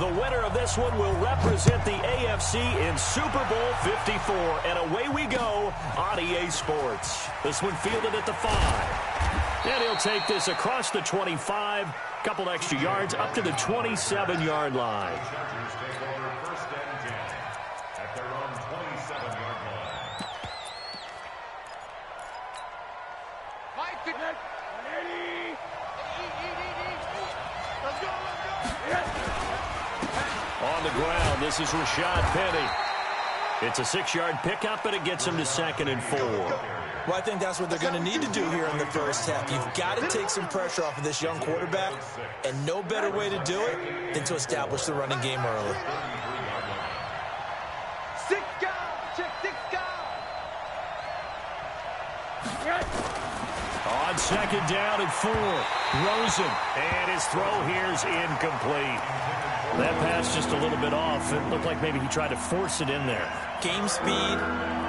The winner of this one will represent the AFC in Super Bowl 54. And away we go on EA Sports. This one fielded at the 5. And he'll take this across the 25. Couple extra yards up to the 27-yard line. On the ground, this is Rashad Penny. It's a 6-yard pickup, and it gets him to 2nd and 4. Well, I think that's what they're going to need to do here in the first half. You've got to take some pressure off of this young quarterback, and no better way to do it than to establish the running game early. On 2nd down and 4, Rosen, and his throw here's incomplete. That pass just a little bit off. It looked like maybe he tried to force it in there. Game speed,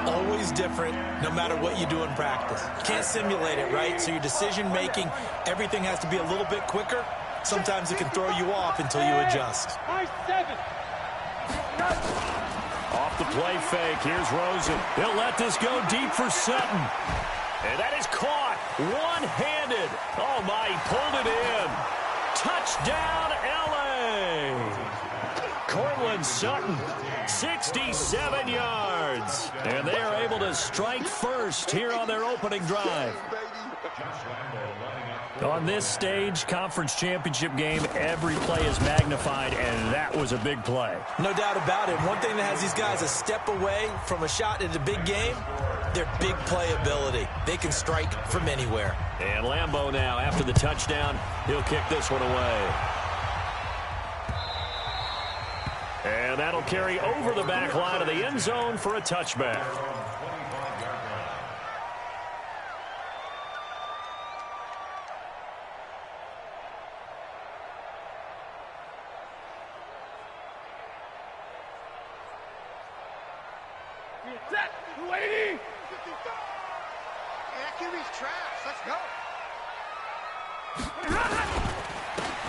always different, no matter what you do in practice. You can't simulate it, right? So your decision-making, everything has to be a little bit quicker. Sometimes it can throw you off until you adjust. Off the play fake, here's Rosen. He'll let this go deep for Sutton. And that is caught one-handed. Oh, my, he pulled it in. Touchdown, L.A. Cortland Sutton, 67 yards. And they are able to strike first here on their opening drive. On this stage, conference championship game, every play is magnified, and that was a big play. No doubt about it. One thing that has these guys a step away from a shot at a big game, their big play ability. They can strike from anywhere. And Lambeau now, after the touchdown, he'll kick this one away. And that'll carry over the back line of the end zone for a touchback.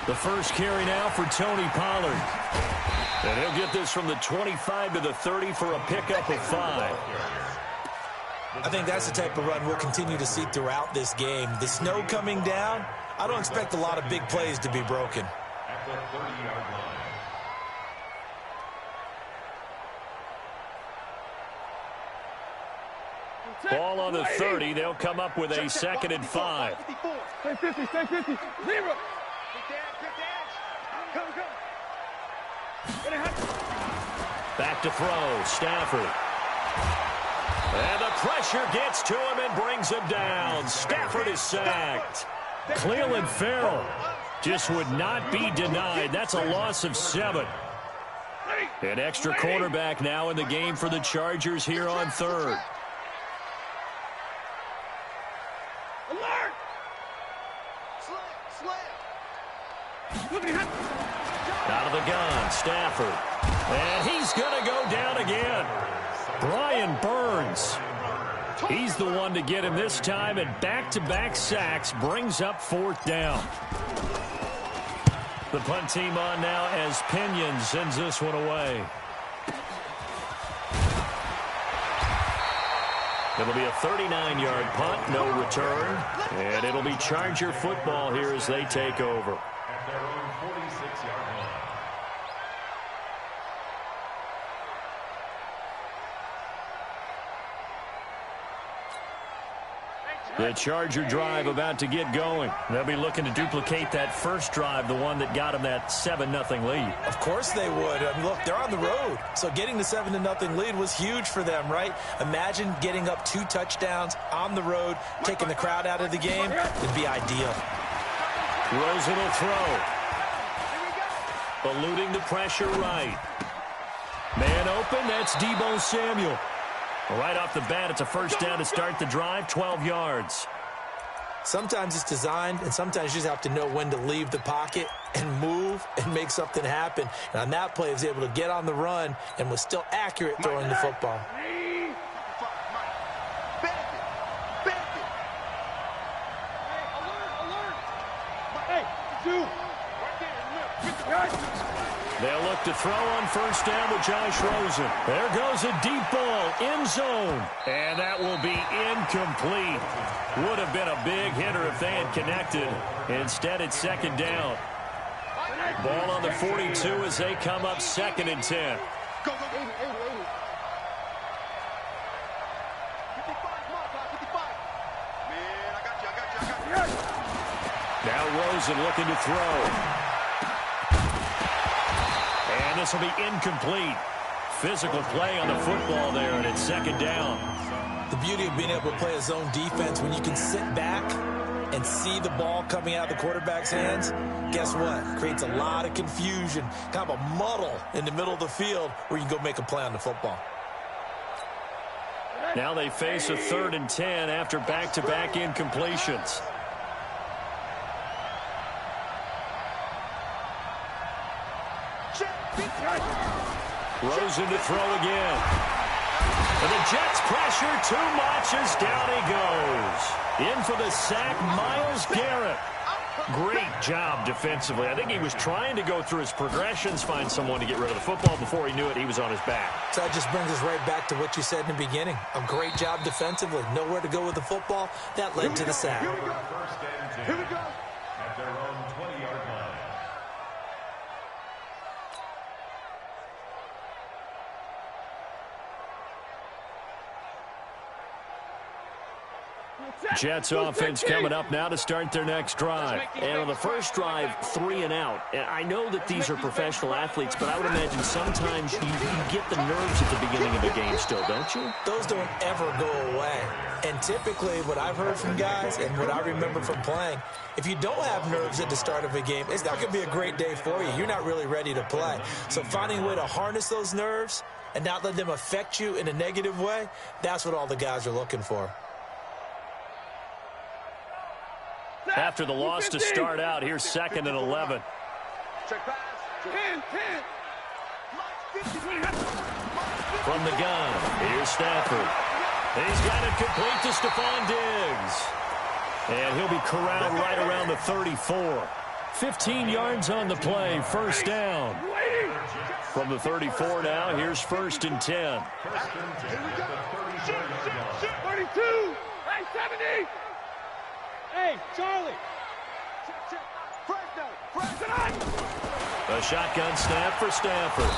The first carry now for Tony Pollard. And he'll get this from the 25 to the 30 for a pickup of 5. I think that's the type of run we'll continue to see throughout this game. The snow coming down, I don't expect a lot of big plays to be broken. Ball on the 30. They'll come up with a 2nd and 5. Stay 50, 0. Back to throw, Stafford. And the pressure gets to him and brings him down. Stafford is sacked. Cleveland Farrell just would not be denied. That's a loss of 7. An extra quarterback now in the game for the Chargers here on 3rd. Out of the gun, Stafford. And he's going to go down again. Brian Burns. He's the one to get him this time, and back-to-back sacks brings up 4th down. The punt team on now as Pinion sends this one away. It'll be a 39-yard punt, no return. And it'll be Charger football here as they take over. At their own 46-yard line. The Charger drive about to get going. They'll be looking to duplicate that first drive, the one that got them that 7-0 lead. Of course they would. I mean, look, they're on the road. So getting the 7-0 lead was huge for them, right? Imagine getting up 2 touchdowns on the road, taking the crowd out of the game. It'd be ideal. Rosen will throw. Eluding the pressure right. Man open, that's Deebo Samuel. Right off the bat, it's a first down to start the drive, 12 yards. Sometimes it's designed, and sometimes you just have to know when to leave the pocket and move and make something happen. And on that play, he was able to get on the run and was still accurate throwing the football. They'll look to throw on first down with Josh Rosen. There goes a deep ball, end zone. And that will be incomplete. Would have been a big hitter if they had connected. Instead, it's second down. Ball on the 42 as they come up 2nd and 10. Go, go, 80, 80, 80. 55. Man, I got you. Now Rosen looking to throw. And this will be incomplete. Physical play on the football there, and it's second down. The beauty of being able to play a zone defense, when you can sit back and see the ball coming out of the quarterback's hands, guess what? Creates a lot of confusion, kind of a muddle in the middle of the field where you can go make a play on the football. Now they face a 3rd and 10 after back-to-back incompletions. Rosen to throw again. And the Jets pressure too much as down he goes. In for the sack, Myles Garrett. Great job defensively. I think he was trying to go through his progressions, find someone to get rid of the football. Before he knew it, he was on his back. So that just brings us right back to what you said in the beginning. A great job defensively. Nowhere to go with the football. That led to the sack. Here we go. Here we go. At their own 20-yard line. Jets offense coming up now to start their next drive. And on the first drive, 3 and out. And I know that these are professional athletes, but I would imagine sometimes you get the nerves at the beginning of a game still, don't you? Those don't ever go away. And typically what I've heard from guys and what I remember from playing, if you don't have nerves at the start of a game, it's not going to be a great day for you. You're not really ready to play. So finding a way to harness those nerves and not let them affect you in a negative way, that's what all the guys are looking for. After the loss to start out, here's 2nd and 11. Check pass. 10. From the gun, here's Stafford. He's got it complete to Stephon Diggs. And he'll be corralled right around the 34. 15 yards on the play, first down. From the 34 now, here's 1st and 10. Here we go. 32. Hey, 70. Hey, Charlie. A shotgun snap for Stafford.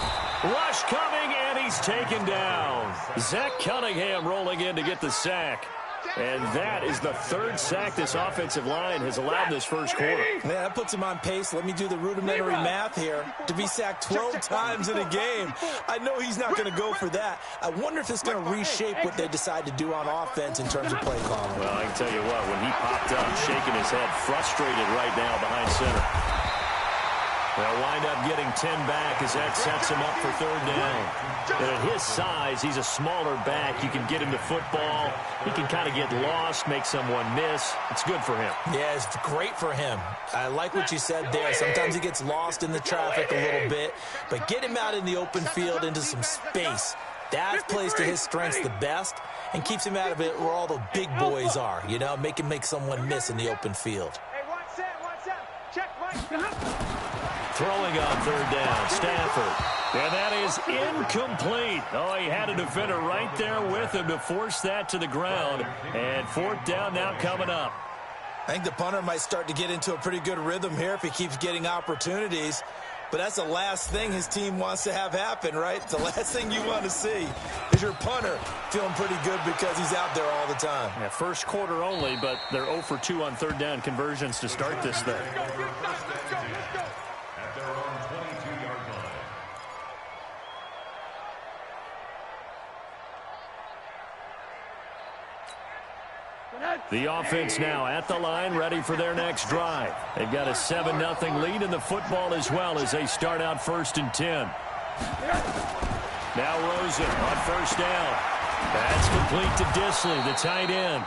Rush coming, and he's taken down. Zach Cunningham rolling in to get the sack. And that is the 3rd sack this offensive line has allowed this first quarter. Yeah, that puts him on pace. Let me do the rudimentary math here. To be sacked 12 times in a game, I know he's not going to go for that. I wonder if it's going to reshape what they decide to do on offense in terms of play calling. Well, I can tell you what, when he popped up, shaking his head, frustrated right now behind center. They'll wind up getting 10 back as that sets him up for 3rd down. And at his size, he's a smaller back. You can get him to football. He can kind of get lost, make someone miss. It's good for him. Yeah, it's great for him. I like what you said there. Sometimes he gets lost in the traffic a little bit. But get him out in the open field into some space. That plays to his strengths the best and keeps him out of it where all the big boys are. You know, make him make someone miss in the open field. Hey, watch that. Check right. Throwing on 3rd down, Stafford. And that is incomplete. Oh, he had a defender right there with him to force that to the ground. And 4th down now coming up. I think the punter might start to get into a pretty good rhythm here if he keeps getting opportunities. But that's the last thing his team wants to have happen, right? The last thing you want to see is your punter feeling pretty good because he's out there all the time. Yeah, first quarter only, but they're 0 for 2 on 3rd down conversions to start this thing. At their own 22-yard line. The offense now at the line, ready for their next drive. They've got a 7-0 lead in the football as well as they start out 1st and 10. Now Rosen on 1st down. That's complete to Disley, the tight end.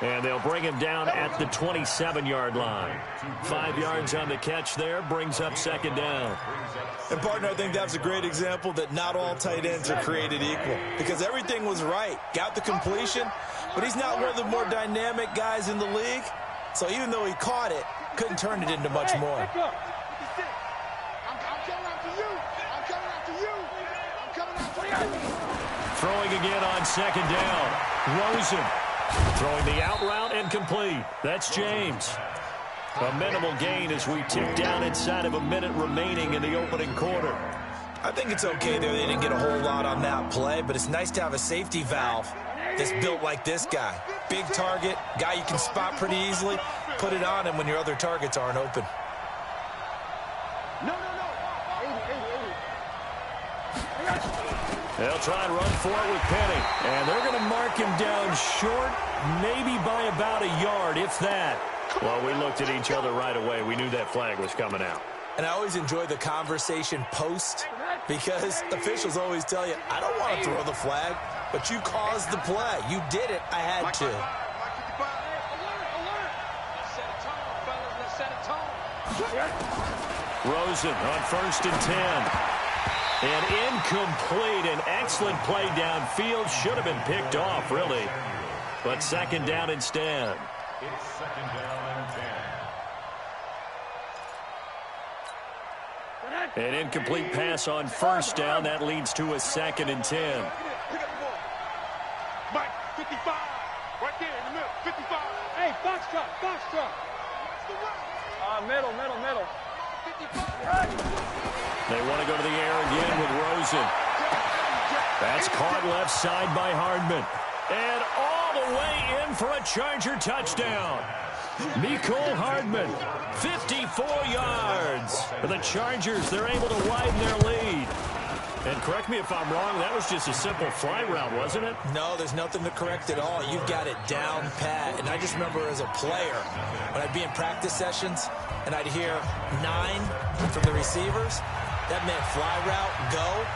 And they'll bring him down at the 27-yard line. 5 yards on the catch there, brings up 2nd down. And, partner, I think that's a great example that not all tight ends are created equal because everything was right. Got the completion, but he's not one of the more dynamic guys in the league. So even though he caught it, couldn't turn it into much more. I'm going to you. Throwing again on second down. Rosen throwing the out route and complete. That's James. A minimal gain as we tick down inside of a minute remaining in the opening quarter. I think it's okay there. They didn't get a whole lot on that play, but it's nice to have a safety valve that's built like this guy. Big target, guy you can spot pretty easily. Put it on him when your other targets aren't open. No. They'll try and run for it with Penny. And they're going to mark him down short, maybe by about a yard, if that. Well, we looked at each other right away. We knew that flag was coming out. And I always enjoy the conversation post because officials always tell you, I don't want to throw the flag, but you caused the play. You did it. I had to. Alert. Set a tone, fellas. Let's set a tone. Rosen on 1st and 10. And incomplete. An excellent play downfield. Should have been picked off, really. But second down instead. It's second down and 10. An incomplete pass on 1st down. That leads to a 2nd and 10. Pick up the ball. Mike, 55. Right there in the middle. 55. Hey, box truck. Middle. 55. They want to go to the air again with Rosen. That's caught left side by Hardman. And all the way in for a Charger touchdown. Mecole Hardman, 54 yards. For the Chargers, they're able to widen their lead. And correct me if I'm wrong, that was just a simple fly route, wasn't it? No, there's nothing to correct at all. You've got it down pat. And I just remember as a player, when I'd be in practice sessions and I'd hear 9 from the receivers, that meant fly route, go,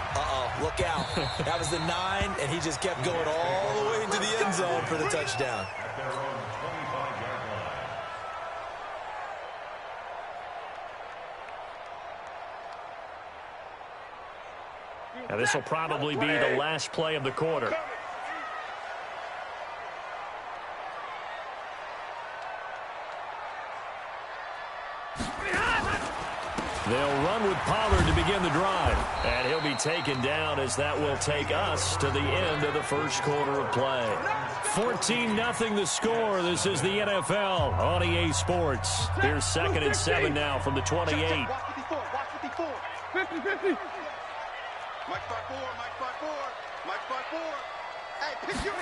look out. That was the 9, and he just kept going all the way into the end zone for the touchdown. Now, this will probably be the last play of the quarter. They'll run with Pollard to begin the drive. And he'll be taken down as that will take us to the end of the first quarter of play. 14-0 the score. This is the NFL on EA Sports. Here's 2nd and 7 now from the 28. Watch 54. 50. Mike 5-4. Hey, pick your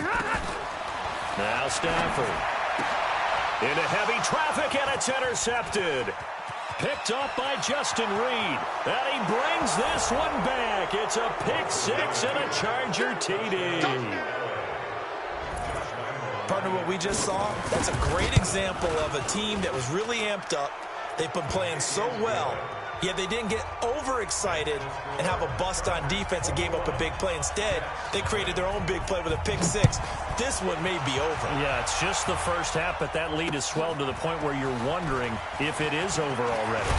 Now Stafford. Into heavy traffic, and it's intercepted. Picked up by Justin Reed. And he brings this one back. It's a pick 6 and a Charger TD. Partner, what we just saw, that's a great example of a team that was really amped up. They've been playing so well, yet they didn't get overexcited and have a bust on defense and gave up a big play. Instead, they created their own big play with a pick 6. This one may be over. Yeah, it's just the first half, but that lead has swelled to the point where you're wondering if it is over already.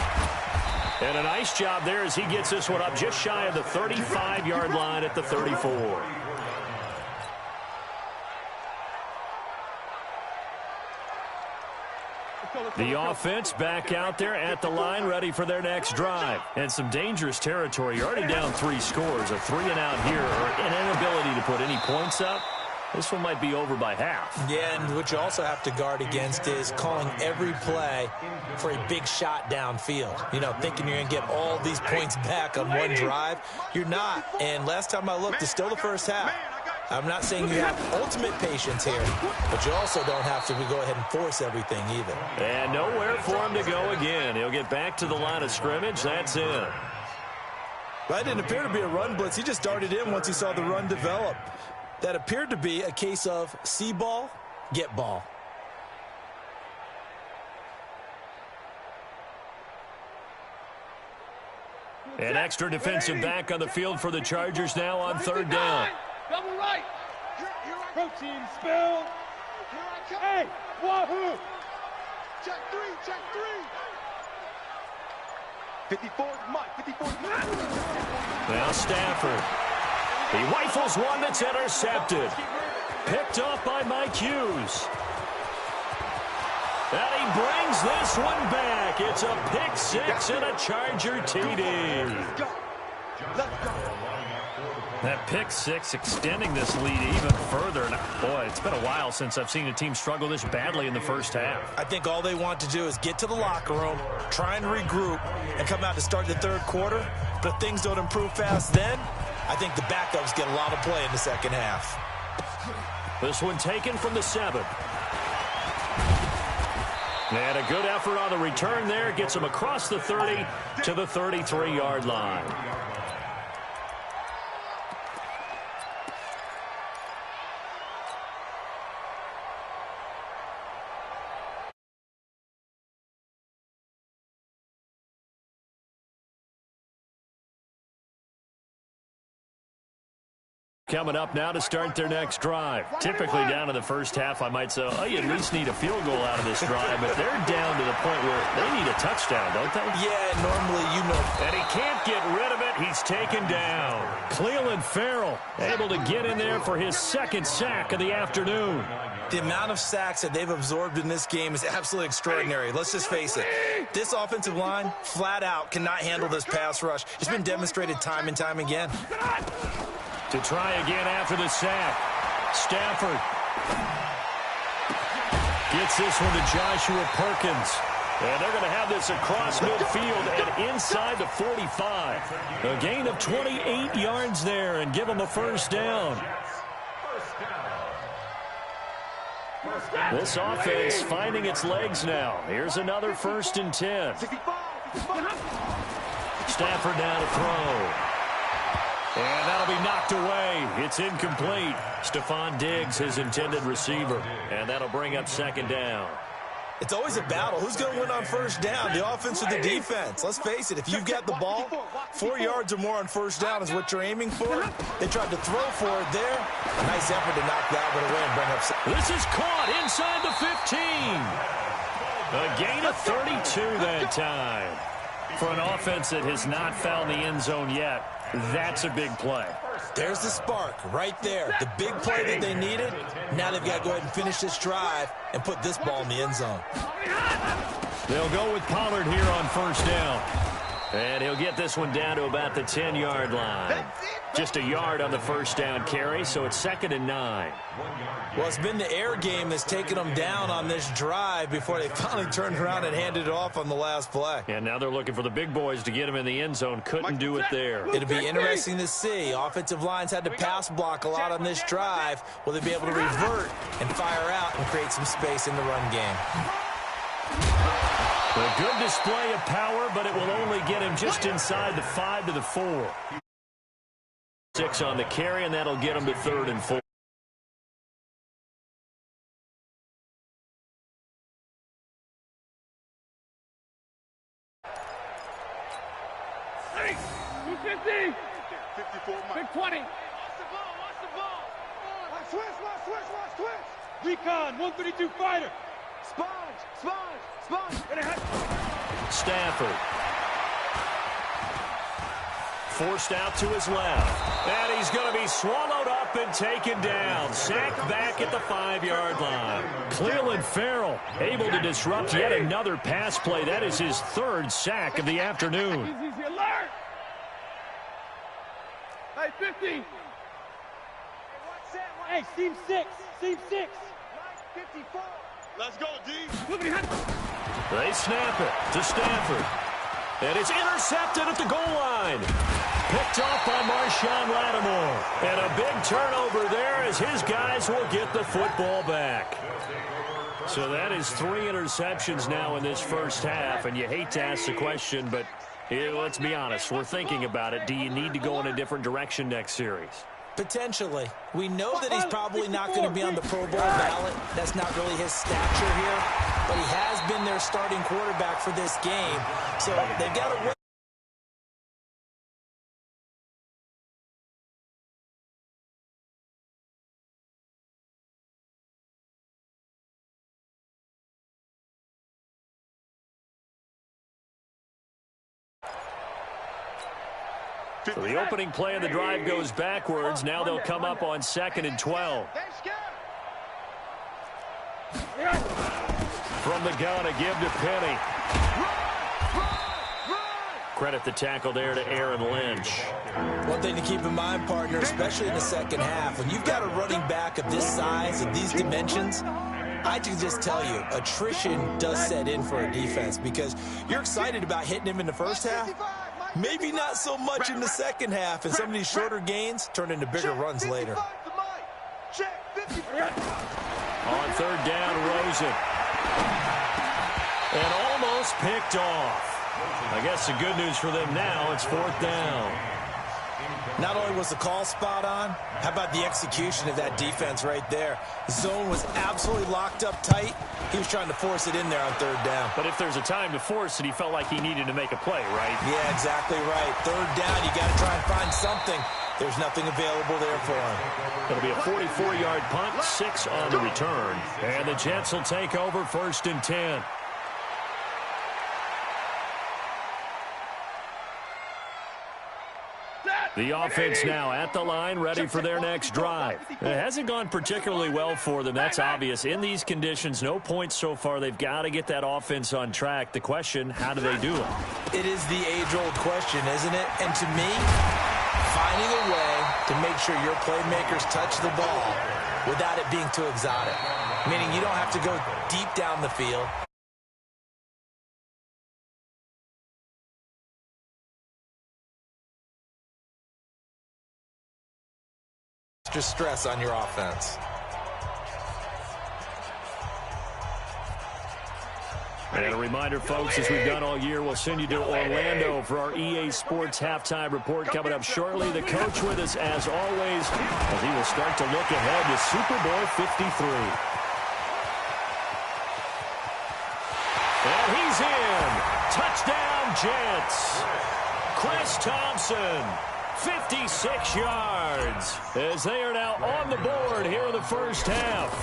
And a nice job there as he gets this one up just shy of the 35-yard line at the 34. The offense back out there at the line, ready for their next drive. And some dangerous territory. You're already down 3 scores. A 3-and-out here, or an inability to put any points up. This one might be over by half. Yeah, and what you also have to guard against is calling every play for a big shot downfield. You know, thinking you're going to get all these points back on one drive. You're not. And last time I looked, it's still the first half. I'm not saying you have ultimate patience here, but you also don't have to go ahead and force everything either. And nowhere for him to go again. He'll get back to the line of scrimmage. That's it. Well, that didn't appear to be a run blitz. He just darted in once he saw the run develop. That appeared to be a case of see ball, get ball. An extra defensive back on the field for the Chargers now on 3rd down. Double right. Protein spill. Hey, wahoo. Check 3. 54 Mike. 54 Mike. Now Stafford. He rifles one that's intercepted. Picked off by Mike Hughes. And he brings this one back. It's a pick 6 and a Charger TD. Let's go. That pick six extending this lead even further. And boy, it's been a while since I've seen a team struggle this badly in the first half. I think all they want to do is get to the locker room, try and regroup, and come out to start the third quarter. But if things don't improve fast then, I think the backups get a lot of play in the second half. This one taken from the 7. And a good effort on the return there. Gets him across the 30 to the 33-yard line. Coming up now to start their next drive. Typically down to the first half, I might say, oh, you at least need a field goal out of this drive, but they're down to the point where they need a touchdown, don't they? Yeah, normally, you know. And he can't get rid of it. He's taken down. Cleveland Farrell able to get in there for his second sack of the afternoon. The amount of sacks that they've absorbed in this game is absolutely extraordinary. Let's just face it. This offensive line, flat out, cannot handle this pass rush. It's been demonstrated time and time again. To try again after the sack. Stafford gets this one to Joshua Perkins. And they're going to have this across midfield and inside the 45. A gain of 28 yards there and give them a first down. This offense finding its legs now. Here's another 1st and 10. Stafford now to throw. And that'll be knocked away. It's incomplete. Stephon Diggs, his intended receiver. And that'll bring up 2nd down. It's always a battle. Who's going to win on first down, the offense or the defense? Let's face it, if you've got the ball, 4 yards or more on first down is what you're aiming for. They tried to throw for it there. A nice effort to knock that one away and bring up. This is caught inside the 15. A gain of 32 that time. For an offense that has not found the end zone yet, that's a big play. There's the spark right there. The big play that they needed. Now they've got to go ahead and finish this drive and put this ball in the end zone. They'll go with Pollard here on first down. And he'll get this one down to about the 10-yard line. Just a yard on the first down carry, so it's 2nd and 9. Well, it's been the air game that's taken them down on this drive before they finally turned around and handed it off on the last play. And now they're looking for the big boys to get him in the end zone. Couldn't do it there. It'll be interesting to see. Offensive lines had to pass block a lot on this drive. Will they be able to revert and fire out and create some space in the run game? A good display of power, but it will only get him just inside the 5 to the 4. 6 on the carry, and that'll get him to 3rd and 4. Hey, 250. 54, Big 20. Watch the ball. Watch switch. Recon, 132 fighter. Sponge. Stafford. Forced out to his left. And he's going to be swallowed up and taken down. Sacked back at the 5-yard line. Cleveland Farrell able to disrupt yet another pass play. That is his 3rd sack of the afternoon. Easy alert. Hey, 50. Hey, seam 6. 54. Let's go, D. They snap it to Stafford. And it's intercepted at the goal line. Picked off by Marshawn Lattimore. And a big turnover there as his guys will get the football back. So that is 3 interceptions now in this first half. And you hate to ask the question, but let's be honest. We're thinking about it. Do you need to go in a different direction next series? Potentially. We know that he's probably not going to be on the Pro Bowl ballot. That's not really his stature here. But he has been their starting quarterback for this game. So they've got to win. So the opening play of the drive goes backwards. Now they'll come up on 2nd and 12. From the gun, a give to Penny. Credit the tackle there to Aaron Lynch. One thing to keep in mind, partner, especially in the second half, when you've got a running back of this size, of these dimensions, I can just tell you, attrition does set in for a defense because you're excited about hitting him in the first half. Maybe not so much in the second half, and some of these shorter gains turn into bigger runs later. On third down, Rosen. And almost picked off. I guess the good news for them now, it's fourth down. Not only was the call spot on, how about the execution of that defense right there? The zone was absolutely locked up tight. He was trying to force it in there on third down. But if there's a time to force it, he felt like he needed to make a play, right? Yeah, exactly right. Third down, you got to try and find something. There's nothing available there for him. It'll be a 44-yard punt, 6 on the return. And the Jets will take over first and 10. The offense now at the line, ready for their next drive. It hasn't gone particularly well for them. That's obvious. In these conditions, no points so far. They've got to get that offense on track. The question, how do they do it? It is the age-old question, isn't it? And to me, finding a way to make sure your playmakers touch the ball without it being too exotic. Meaning you don't have to go deep down the field. Just stress on your offense. And a reminder, folks, as we've done all year, we'll send you to Orlando for our EA Sports halftime report coming up shortly. The coach with us, as always, as he will start to look ahead to Super Bowl 53. And he's in. Touchdown, Jets. Chris Thompson. 56 yards as they are now on the board here in the first half.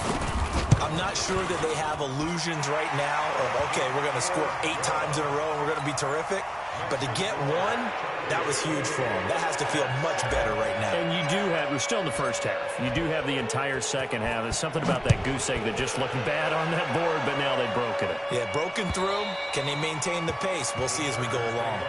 I'm not sure that they have illusions right now of, okay, we're going to score 8 times in a row and we're going to be terrific. But to get one, that was huge for them. That has to feel much better right now. And you do have, we're still in the first half. You do have the entire second half. There's something about that goose egg that just looked bad on that board, but now they've broken it. Yeah, broken through. Can they maintain the pace? We'll see as we go along.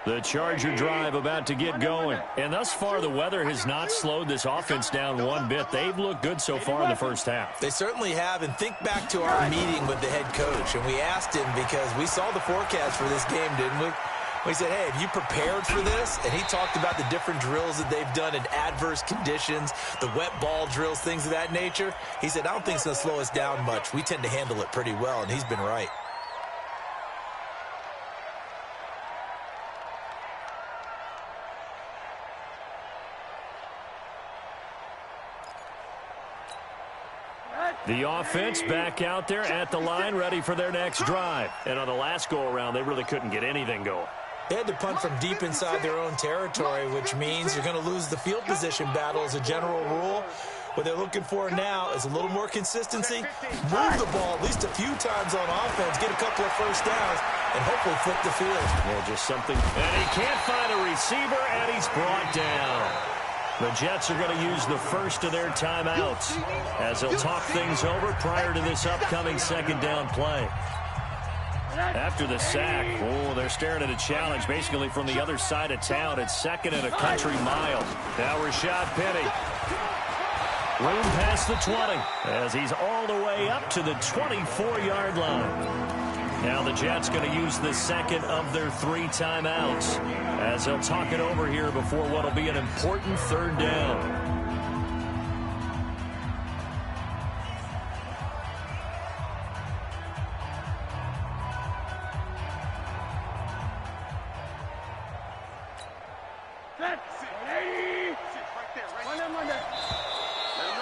The Charger drive about to get going. And thus far, the weather has not slowed this offense down one bit. They've looked good so far in the first half. They certainly have. And think back to our meeting with the head coach. And we asked him because we saw the forecast for this game, didn't we? We said, hey, have you prepared for this? And he talked about the different drills that they've done in adverse conditions, the wet ball drills, things of that nature. He said, I don't think it's going to slow us down much. We tend to handle it pretty well, and he's been right. The offense back out there at the line, ready for their next drive. And on the last go-around, they really couldn't get anything going. They had to punt from deep inside their own territory, which means you're going to lose the field position battle as a general rule. What they're looking for now is a little more consistency, move the ball at least a few times on offense, get a couple of first downs, and hopefully flip the field. Yeah, just something. And he can't find a receiver, and he's brought down. The Jets are going to use the first of their timeouts as they'll talk things over prior to this upcoming second down play. After the sack, they're staring at a challenge basically from the other side of town. It's second and a country mile. Now Rashad Penny. Room past the 20 as he's all the way up to the 24-yard line. Now the Jets going to use the second of their 3 timeouts as they'll talk it over here before what will be an important third down.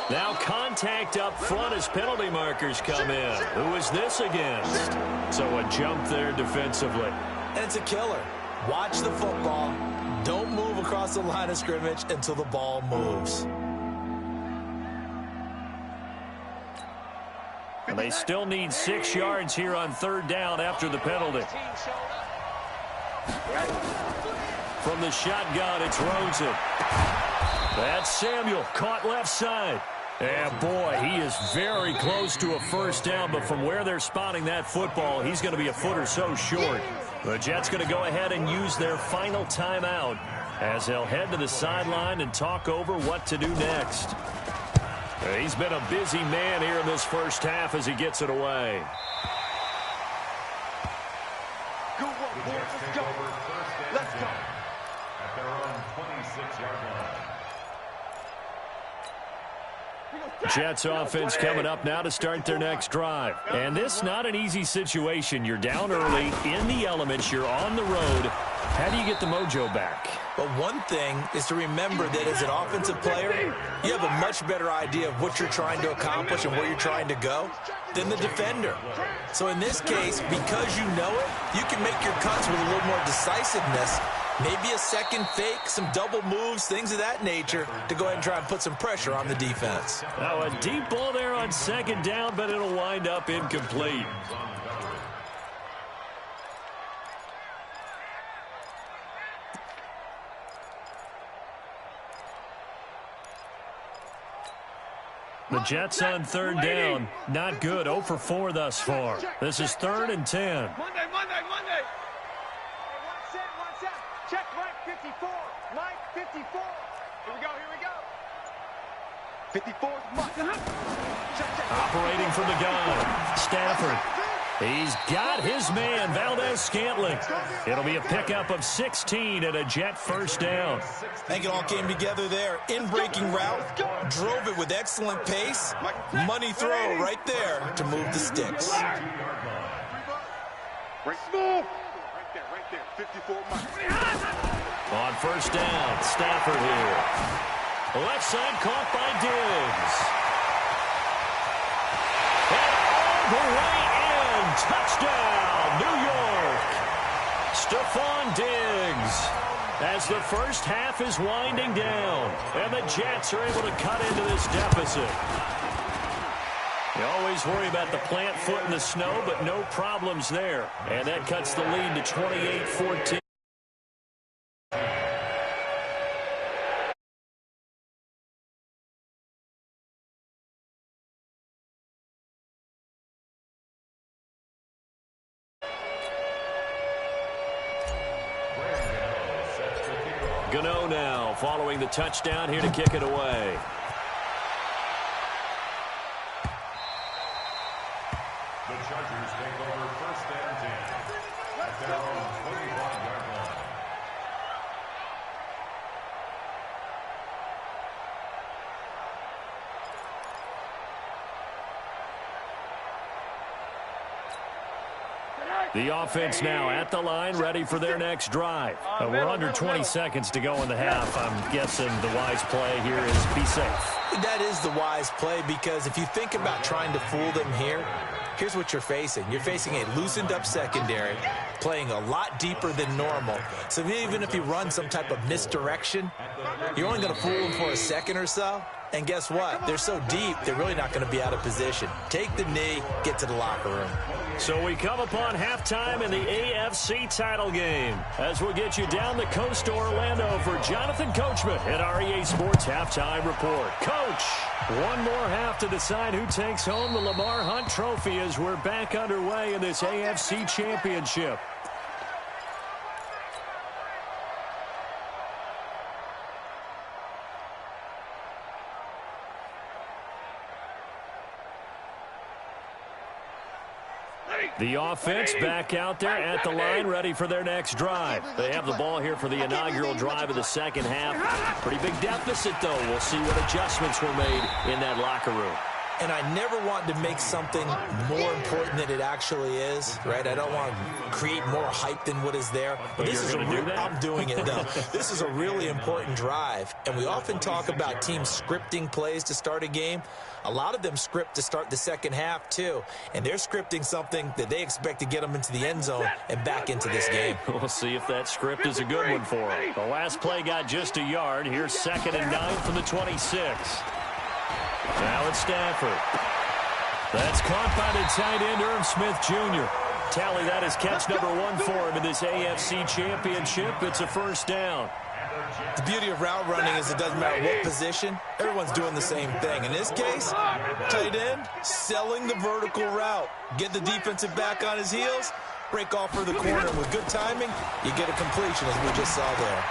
Now contact up front as penalty markers come in. Who is this against? So a jump there defensively. And it's a killer. Watch the football. Don't move across the line of scrimmage until the ball moves. They still need 6 yards here on 3rd down after the penalty. From the shotgun, it's Rosen. That's Samuel, caught left side. And boy, he is very close to a 1st down, but from where they're spotting that football, he's going to be a foot or so short. The Jets going to go ahead and use their final timeout as they'll head to the sideline and talk over what to do next. He's been a busy man here in this 1st half as he gets it away. Good work, boys. Let's go. Let's go. At their own 26-yard line. Jets offense coming up now to start their next drive. And this not an easy situation. You're down early, in the elements, you're on the road. How do you get the mojo back? But one thing is to remember that as an offensive player, you have a much better idea of what you're trying to accomplish and where you're trying to go than the defender. So in this case, because you know it, you can make your cuts with a little more decisiveness. Maybe a second fake, some double moves, things of that nature to go ahead and try and put some pressure on the defense. Now a deep ball there on 2nd down, but it'll wind up incomplete. The Jets on 3rd down. Not good. 0 for 4 thus far. This is 3rd and 10. Monday. One set. Check Mike 54. Mike 54. Here we go. 54 is Mike. Check. Operating from the gun. Stafford. He's got his man, Valdez-Scantling. It'll be a pickup of 16 and a Jet 1st down. I think it all came together there. In-breaking route, drove it with excellent pace. Money throw right there to move the sticks. Right there. 54 Mike. On 1st down, Stafford here. Left side caught by Diggs. And all the way in. Touchdown, New York. Stephon Diggs. As the 1st half is winding down, and the Jets are able to cut into this deficit. You always worry about the plant foot in the snow, but no problems there. And that cuts the lead to 28-14. Gano now following the touchdown here to kick it away. The Chargers take over 1st and 10 at their own 25-yard line. The offense now at the line, ready for their next drive. We're under 20 seconds to go in the half. I'm guessing the wise play here is be safe. That is the wise play, because if you think about trying to fool them here, here's what you're facing. You're facing a loosened up secondary, playing a lot deeper than normal. So even if you run some type of misdirection, you're only going to fool them for a second or so. And guess what? They're so deep, they're really not going to be out of position. Take the knee, get to the locker room. So we come upon halftime in the AFC title game, as we'll get you down the coast to Orlando for Jonathan Coachman at our EA Sports Halftime Report. Coach, one more half to decide who takes home the Lamar Hunt Trophy as we're back underway in this AFC Championship. The offense back out there at the line, ready for their next drive. They have the ball here for the inaugural drive of the 2nd half. Pretty big deficit, though. We'll see what adjustments were made in that locker room. And I never want to make something more important than it actually is, right? I don't want to create more hype than what is there. But this is I'm doing it, though. This is a really important drive. And we often talk about teams scripting plays to start a game. A lot of them script to start the 2nd half, too. And they're scripting something that they expect to get them into the end zone and back into this game. We'll see if that script is a good one for them. The last play got just a yard. Here's 2nd and 9 from the 26. Now it's Stafford. That's caught by the tight end, Irv Smith Jr. Tally, that is catch number 1 for him in this AFC Championship. It's a first down. The beauty of route running is it doesn't matter what position. Everyone's doing the same thing. In this case, tight end, selling the vertical route. Get the defensive back on his heels, break off for the corner. With good timing, you get a completion, as we just saw there.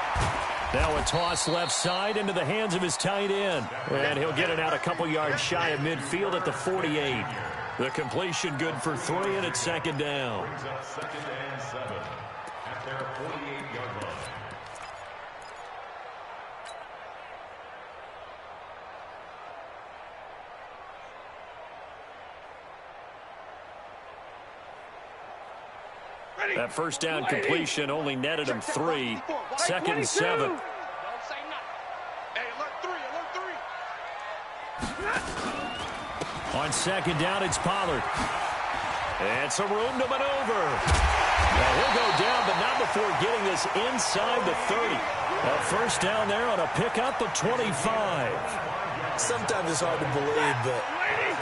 Now a toss left side into the hands of his tight end. And he'll get it out a couple yards shy of midfield at the 48. The completion good for 3, and it's second down. Brings up 2nd and 7 at their 48-yard line. That first down completion only netted him 3. 2nd and 7. Don't say nothing. Hey, alert 3. On second down, it's Pollard. And some room to maneuver. Now he'll go down, but not before getting this inside the 30. A first down there on a pickup of 25. Sometimes it's hard to believe, but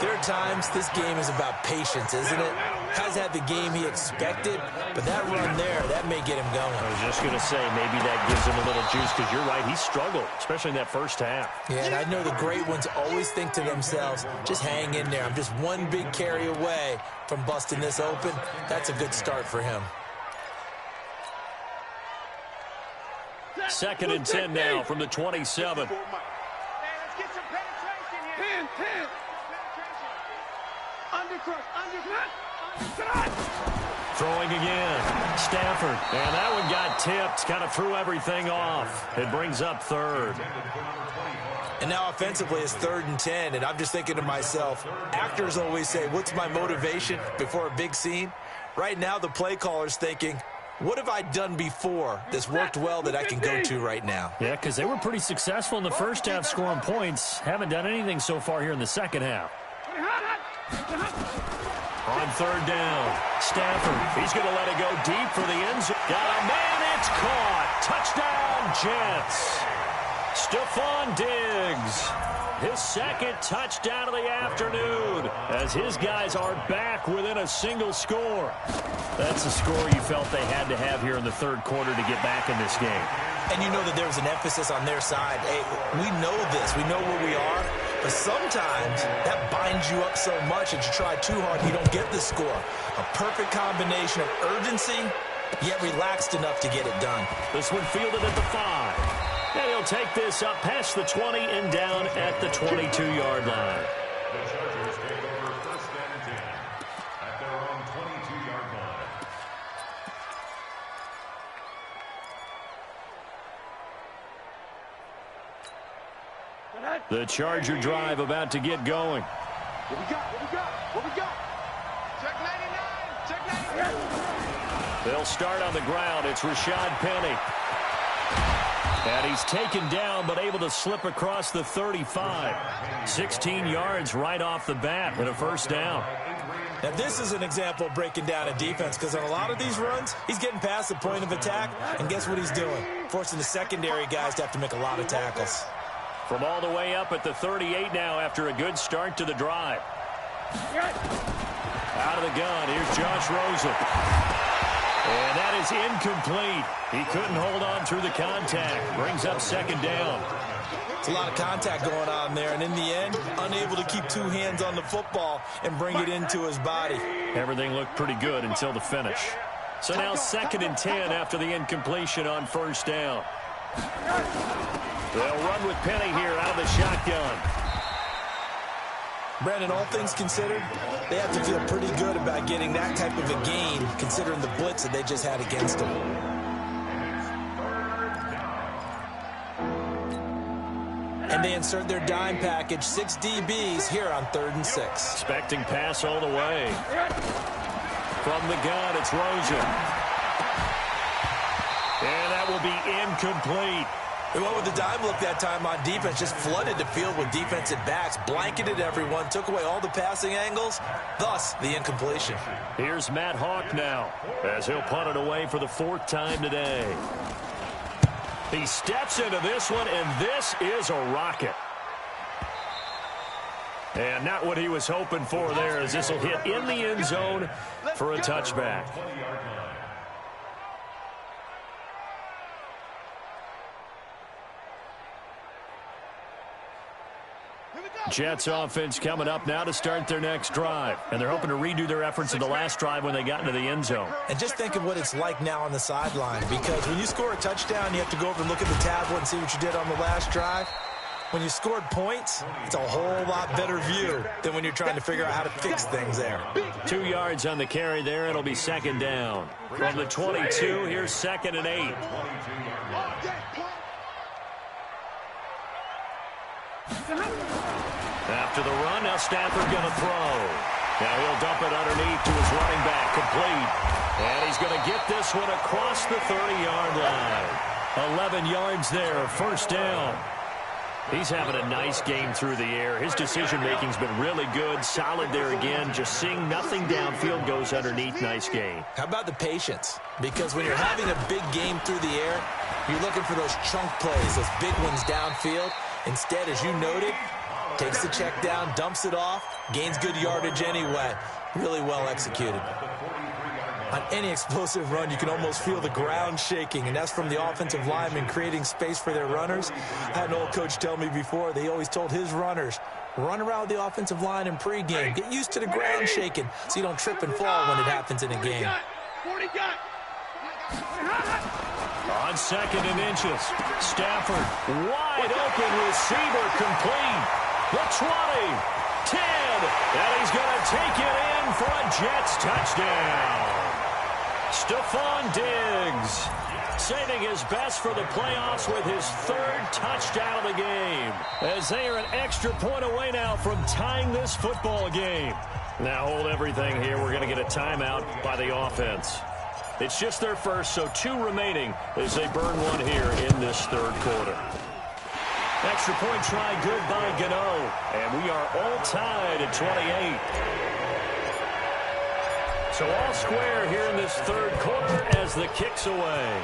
there are times this game is about patience, isn't it? Hasn't had the game he expected, but that run there, that may get him going. I was just going to say, maybe that gives him a little juice, because you're right, he struggled, especially in that first half. Yeah, and I know the great ones always think to themselves, just hang in there. I'm just one big carry away from busting this open. That's a good start for him. 2nd and 10 now from the 27. Hey, let's get some penetration here. 10. Undercrush. Throwing again. Stafford. And that one got tipped. Kind of threw everything off. It brings up 3rd. And now offensively it's 3rd and 10. And I'm just thinking to myself, actors always say, what's my motivation before a big scene? Right now the play caller's thinking, what have I done before that's worked well that I can go to right now? Yeah, because they were pretty successful in the first half scoring points. Haven't done anything so far here in the second half. On 3rd down, Stafford. He's going to let it go deep for the end zone. Got a man, it's caught. Touchdown, Jets. Stephon Diggs. His 2nd touchdown of the afternoon as his guys are back within a single score. That's a score you felt they had to have here in the 3rd quarter to get back in this game. And you know that there was an emphasis on their side. Hey, we know this. We know where we are. But sometimes that binds you up so much that you try too hard and you don't get the score. A perfect combination of urgency, yet relaxed enough to get it done. This one fielded at the 5. And he'll take this up past the 20 and down at the 22-yard line. The Chargers take over 1st and 10 at their own 22-yard line. The Charger drive about to get going. What we got? Check 99. Check 99. They'll start on the ground. It's Rashad Penny. And he's taken down, but able to slip across the 35. 16 yards right off the bat with a first down. Now, this is an example of breaking down a defense, because on a lot of these runs, he's getting past the point of attack, and guess what he's doing? Forcing the secondary guys to have to make a lot of tackles. From all the way up at the 38 now after a good start to the drive. Out of the gun, here's Josh Rosen. And that is incomplete. He couldn't hold on through the contact. Brings up 2nd down. It's a lot of contact going on there, and in the end, unable to keep 2 hands on the football and bring it into his body. Everything looked pretty good until the finish. So now 2nd and 10 after the incompletion on first down. They'll run with Penny here out of the shotgun. Brandon, all things considered, they have to feel pretty good about getting that type of a game, considering the blitz that they just had against them. And they insert their dime package, 6 DBs here on 3rd and 6. Expecting pass all the way. From the gun, it's Rosen. And that will be incomplete. They went with the dime look that time on defense, just flooded the field with defensive backs, blanketed everyone, took away all the passing angles, thus the incompletion. Here's Matt Hawk now as he'll punt it away for the 4th time today. He steps into this one, and this is a rocket. And not what he was hoping for there, as this will hit in the end zone for a touchback. Jets offense coming up now to start their next drive. And they're hoping to redo their efforts in the last drive when they got into the end zone. And just think of what it's like now on the sideline, because when you score a touchdown, you have to go over and look at the tablet and see what you did on the last drive. When you scored points, it's a whole lot better view than when you're trying to figure out how to fix things there. 2 yards on the carry there. It'll be second down. From the 22, here's 2nd and 8. After the run, now Stafford going to throw. Now he'll dump it underneath to his running back, complete. And he's going to get this one across the 30-yard line. 11 yards there, first down. He's having a nice game through the air. His decision-making's been really good, solid there again. Just seeing nothing downfield goes underneath. Nice game. How about the patience? Because when you're having a big game through the air, you're looking for those chunk plays, those big ones downfield. Instead, as you noted, takes the check down, dumps it off, gains good yardage anyway. Really well executed. On any explosive run, you can almost feel the ground shaking, and that's from the offensive linemen creating space for their runners. I had an old coach tell me before, they always told his runners, run around the offensive line in pregame. Get used to the ground shaking so you don't trip and fall when it happens in a game. On 2nd and inches, Stafford, wide open, receiver complete. The 20, 10, and he's going to take it in for a Jets touchdown. Stephon Diggs saving his best for the playoffs with his 3rd touchdown of the game, as they are an extra point away now from tying this football game. Now hold everything here. We're going to get a timeout by the offense. It's just their first, so 2 remaining as they burn one here in this 3rd quarter. Extra point try good by Gano, and we are all tied at 28. So all square here in this 3rd quarter as the kick's away.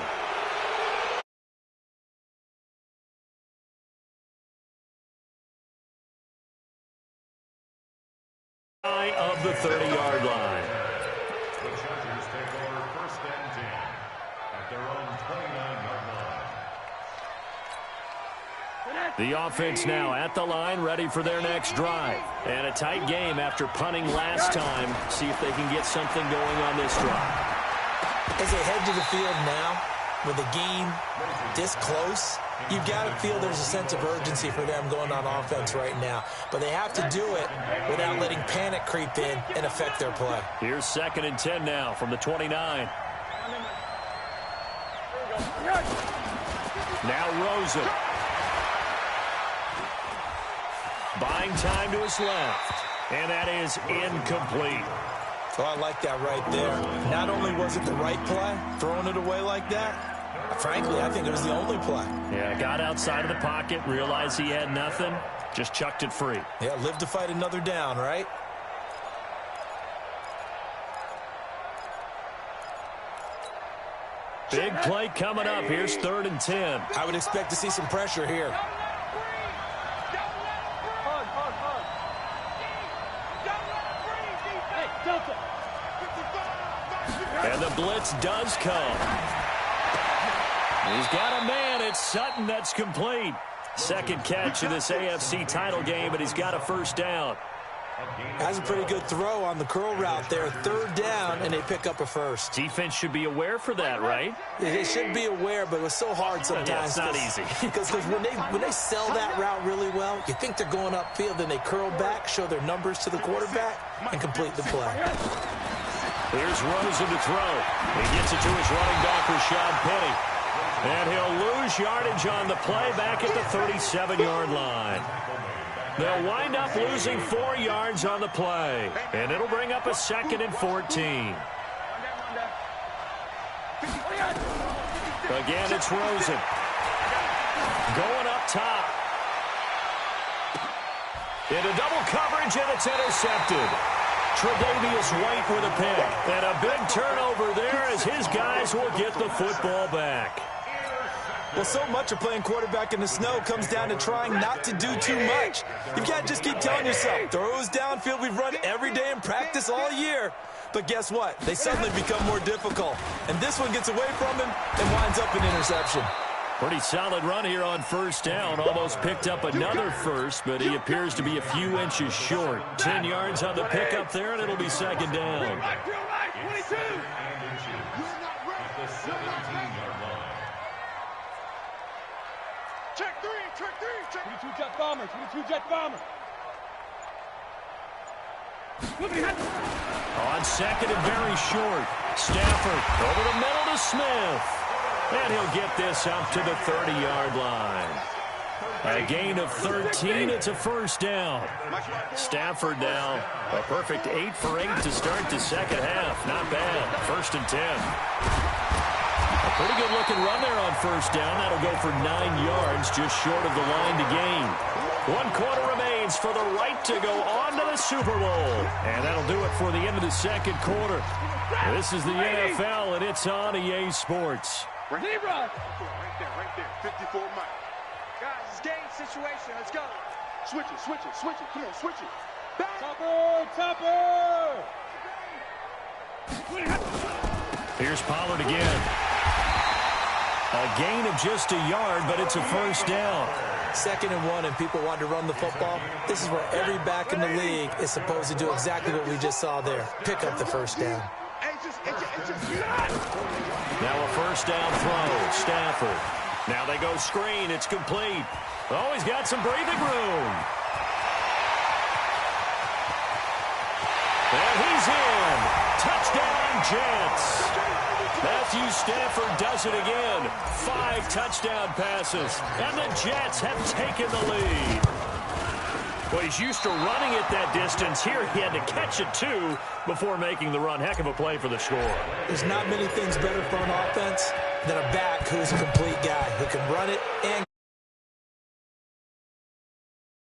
Of the 30-yard line. The Chargers take over 1st and 10 at their own 29-yard line. The offense now at the line, ready for their next drive. And a tight game after punting last time. See if they can get something going on this drive. As they head to the field now, with the game this close, you've got to feel there's a sense of urgency for them going on offense right now. But they have to do it without letting panic creep in and affect their play. Here's 2nd and 10 now from the 29. Now Rosen. Buying time to his left. And that is incomplete. So I like that right there. Not only was it the right play, throwing it away like that, frankly, I think it was the only play. Yeah, got outside of the pocket, realized he had nothing, just chucked it free. Yeah, live to fight another down, right? Big play coming up. Here's 3rd and 10. I would expect to see some pressure here. And the blitz does come. He's got a man. It's Sutton. That's complete. 2nd catch of this AFC title game, but he's got a 1st down. Has a pretty good throw on the curl route there. 3rd down, and they pick up a 1st. Defense should be aware for that, right? They should be aware, but it was so hard sometimes. Yeah, it's not easy. Because when they sell that route really well, you think they're going upfield, then they curl back, show their numbers to the quarterback, and complete the play. Here's Rosen to throw. He gets it to his running back, Rashad Penny. And he'll lose yardage on the play back at the 37-yard line. They'll wind up losing 4 yards on the play. And it'll bring up a 2nd and 14. Again, it's Rosen. Going up top. Into double coverage, and it's intercepted. Tre'Davious White with a pick. And a big turnover there as his guys will get the football back. Well, so much of playing quarterback in the snow comes down to trying not to do too much. You've got to just keep telling yourself, throws downfield we've run every day in practice all year. But guess what? They suddenly become more difficult. And this one gets away from him and winds up an interception. Pretty solid run here on first down. Almost picked up another first, but he appears to be a few inches short. 10 yards on the pickup there, and it'll be second down. Check three, check. 22 jet bomber, 22 jet bomber. On second and very short. Stafford over the middle to Smith. And he'll get this up to the 30-yard line. A gain of 13. It's a first down. Stafford now a perfect 8 for 8 to start the second half. Not bad. First and 10. A pretty good-looking run there on first down. That'll go for 9 yards, just short of the line to gain. 1 quarter remains for the right to go on to the Super Bowl. And that'll do it for the end of the second quarter. This is the NFL, and it's on EA Sports. Right there. 54 Mike. Guys, it's game situation. Let's go. Switch it. Come on, switch it. Back. Topper. Here's Pollard again. A gain of just a yard, but it's a first down. 2nd and 1 and people want to run the football. This is where every back in the league is supposed to do exactly what we just saw there. Pick up the first down. Now a first down throw. Stafford. Now they go screen. It's complete. Oh, he's got some breathing room. And he's in. Touchdown, Jets. Matthew Stafford does it again. 5 touchdown passes. And the Jets have taken the lead. Well, he's used to running it that distance. Here he had to catch it, too, before making the run. Heck of a play for the score. There's not many things better for an offense than a back who is a complete guy who can run it and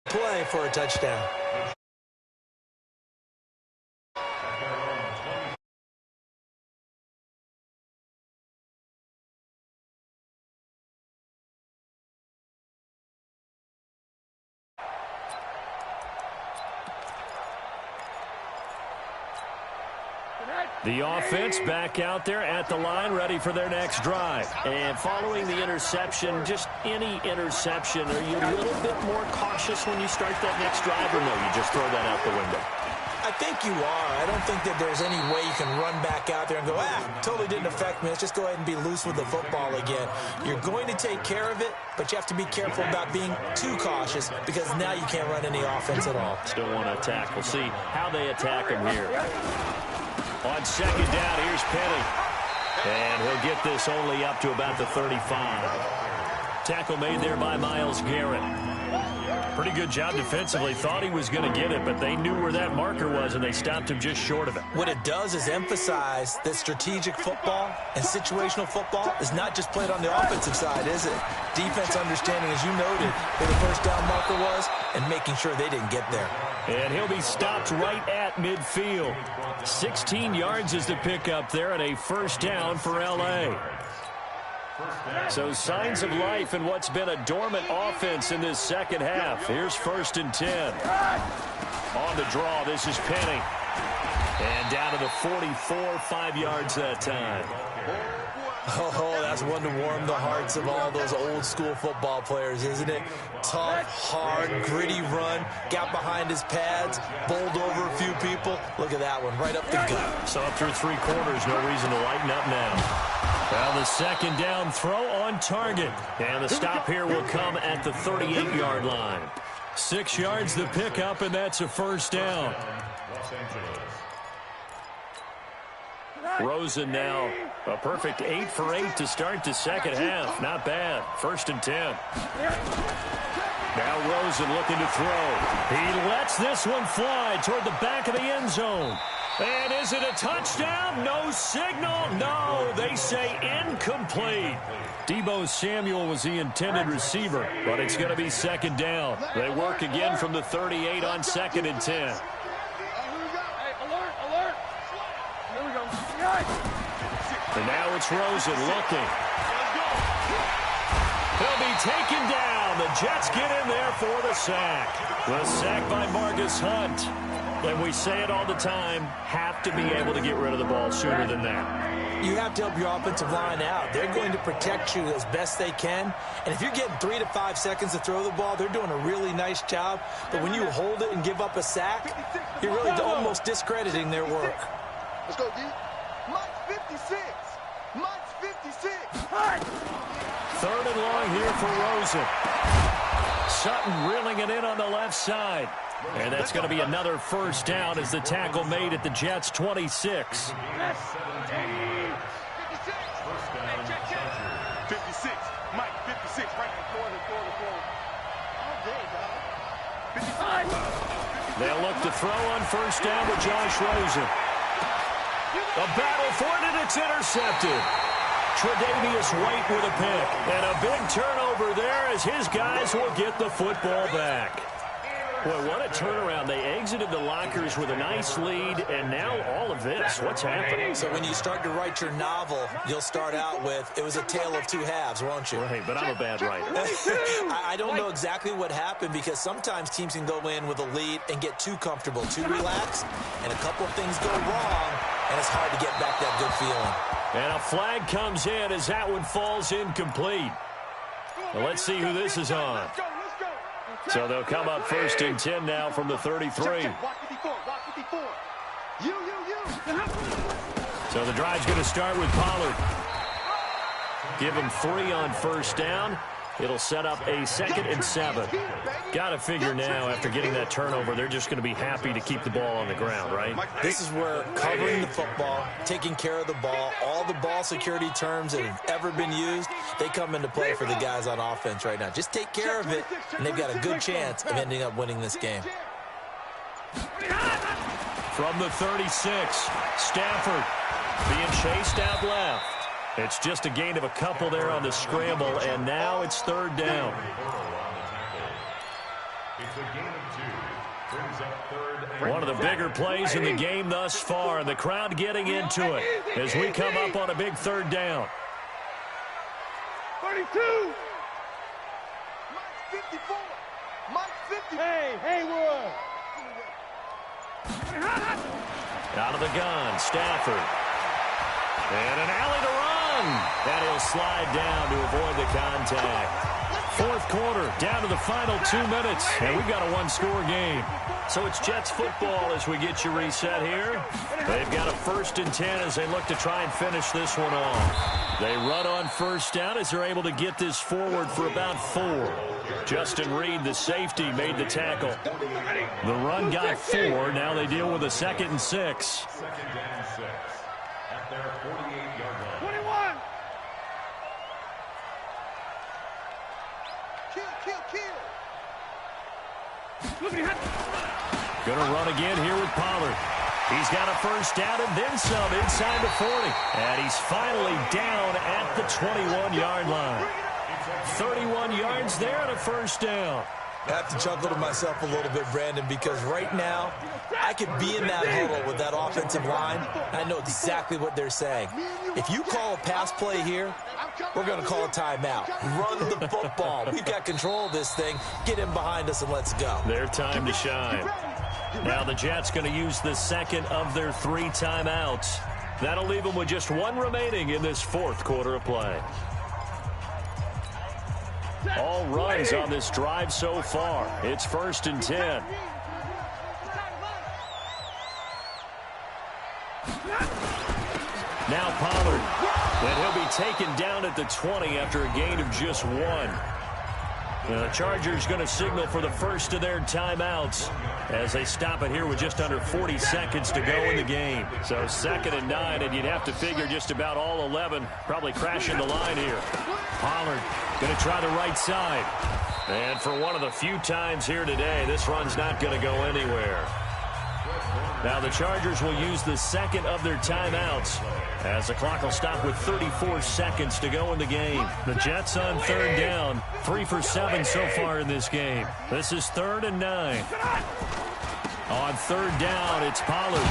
play for a touchdown. The offense back out there at the line, ready for their next drive. And following the interception, just any interception, are you a little bit more cautious when you start that next drive, or no, you just throw that out the window? I think you are. I don't think that there's any way you can run back out there and go, totally didn't affect me. Let's just go ahead and be loose with the football again. You're going to take care of it, but you have to be careful about being too cautious because now you can't run any offense at all. Still want to attack. We'll see how they attack him here. On second down, here's Penny. And he'll get this only up to about the 35. Tackle made there by Myles Garrett. Pretty good job defensively. Thought he was going to get it, but they knew where that marker was, and they stopped him just short of it. What it does is emphasize that strategic football and situational football is not just played on the offensive side, is it? Defense understanding, as you noted, where the first down marker was and making sure they didn't get there. And he'll be stopped right at midfield. 16 yards is the pickup there, and a first down for L.A. So signs of life in what's been a dormant offense in this second half. Here's first and 10. On the draw, this is Penny. And down to the 44, 5 yards that time. Oh, that's one to warm the hearts of all those old school football players, isn't it? Tough, hard, gritty run. Got behind his pads, bowled over a few people. Look at that one, right up the gut. So up through 3 quarters, no reason to lighten up now. Well, the second down throw on target. And the stop here will come at the 38-yard line. 6 yards the pickup, and that's a first down. Rosen now a perfect 8 for 8 to start the second half. Not bad. First and 10. Now Rosen looking to throw. He lets this one fly toward the back of the end zone. And is it a touchdown? No signal. No, they say incomplete. Deebo Samuel was the intended receiver, but it's going to be second down. They work again from the 38 on second and 10. And now it's Rosen looking. will be taken down. The Jets get in there for the sack. The sack by Marcus Hunt. And we say it all the time, have to be able to get rid of the ball sooner than that. You have to help your offensive line out. They're going to protect you as best they can. And if you're getting 3 to 5 seconds to throw the ball, they're doing a really nice job. But when you hold it and give up a sack, you're really almost discrediting their work. Let's go, D. Mike's 56. Mike's 56. Third and long here for Rosen. Sutton reeling it in on the left side. And that's going to be another first down as the tackle made at the Jets' 26. 56. Mike, 56. Right in the floor. All day, dog. 55. They'll look to throw on first down with Josh Rosen. A battle for it, and it's intercepted. Tre'Davious White with a pick. And a big turnover there as his guys will get the football back. Boy, what a turnaround. They exited the lockers with a nice lead, and now all of this. What's happening? So when you start to write your novel, you'll start out with, it was a tale of two halves, won't you? Right, but I'm a bad writer. I don't know exactly what happened because sometimes teams can go in with a lead and get too comfortable, too relaxed, and a couple of things go wrong, and it's hard to get back that good feeling. And a flag comes in as that one falls incomplete. Well, let's see who this is on. So they'll come up first and 10 now from the 33. Walk 54. Walk 54. You. So the drive's going to start with Pollard. Give him 3 on first down. It'll set up a 2nd and 7. Got to figure now, after getting that turnover, they're just going to be happy to keep the ball on the ground, right? This is where covering the football, taking care of the ball, all the ball security terms that have ever been used, they come into play for the guys on offense right now. Just take care of it, and they've got a good chance of ending up winning this game. From the 36, Stafford being chased out left. It's just a gain of a couple there on the scramble, and now it's 3rd down. One of the bigger plays in the game thus far, and the crowd getting into it as we come up on a big 3rd down. 32. Mike's 54. Mike's 54. Hey, Haywood. Out of the gun, Stafford. And an alley to run. And he'll slide down to avoid the contact. 4th quarter, down to the final 2 minutes. And we've got a 1-score game. So it's Jets football as we get you reset here. They've got a 1st and 10 as they look to try and finish this one off. They run on first down as they're able to get this forward for about 4. Justin Reed, the safety, made the tackle. The run got 4. Now they deal with a 2nd and 6. 2nd and 6 at their 48-yard line. 21. Gonna run again here with Pollard. He's got a first down and then some inside the 40. And he's finally down at the 21-yard line. 31 yards there and a first down. I have to chuckle to myself a little bit, Brandon, because right now I could be in that huddle with that offensive line. I know exactly what they're saying. If you call a pass play here, we're going to call a timeout. Run the football. We've got control of this thing. Get in behind us and let's go. Their time to shine. Now the Jets going to use the 2nd of their 3 timeouts. That'll leave them with just 1 remaining in this 4th quarter of play. All runs on this drive so far. It's 1st and 10. Now Pollard. And he'll be taken down at the 20 after a gain of just 1. The Chargers going to signal for the first of their timeouts as they stop it here with just under 40 seconds to go in the game. So 2nd and 9, and you'd have to figure just about all 11 probably crashing the line here. Pollard going to try the right side. And for one of the few times here today, this run's not going to go anywhere. Now the Chargers will use the 2nd of their timeouts as the clock will stop with 34 seconds to go in the game. The Jets on 3rd down, 3 for 7 so far in this game. This is 3rd and 9. On 3rd down, it's Pollard.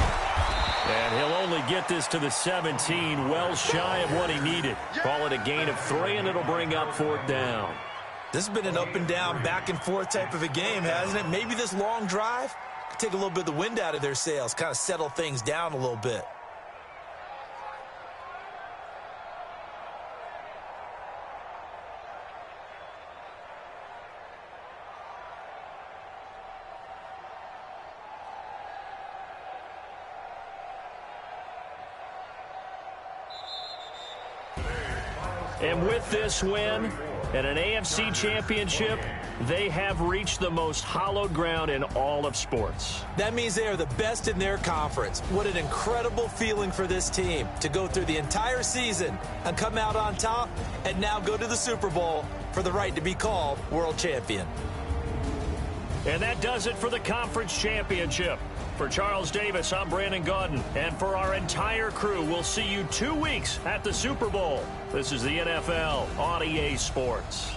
And he'll only get this to the 17, well shy of what he needed. Call it a gain of 3, and it'll bring up 4th down. This has been an up and down, back and forth type of a game, hasn't it? Maybe this long drive could take a little bit of the wind out of their sails, kind of settle things down a little bit. And with this win and an AFC championship, they have reached the most hallowed ground in all of sports. That means they are the best in their conference. What an incredible feeling for this team to go through the entire season and come out on top and now go to the Super Bowl for the right to be called world champion. And that does it for the conference championship. For Charles Davis, I'm Brandon Gaudin. And for our entire crew, we'll see you 2 weeks at the Super Bowl. This is the NFL on EA Sports.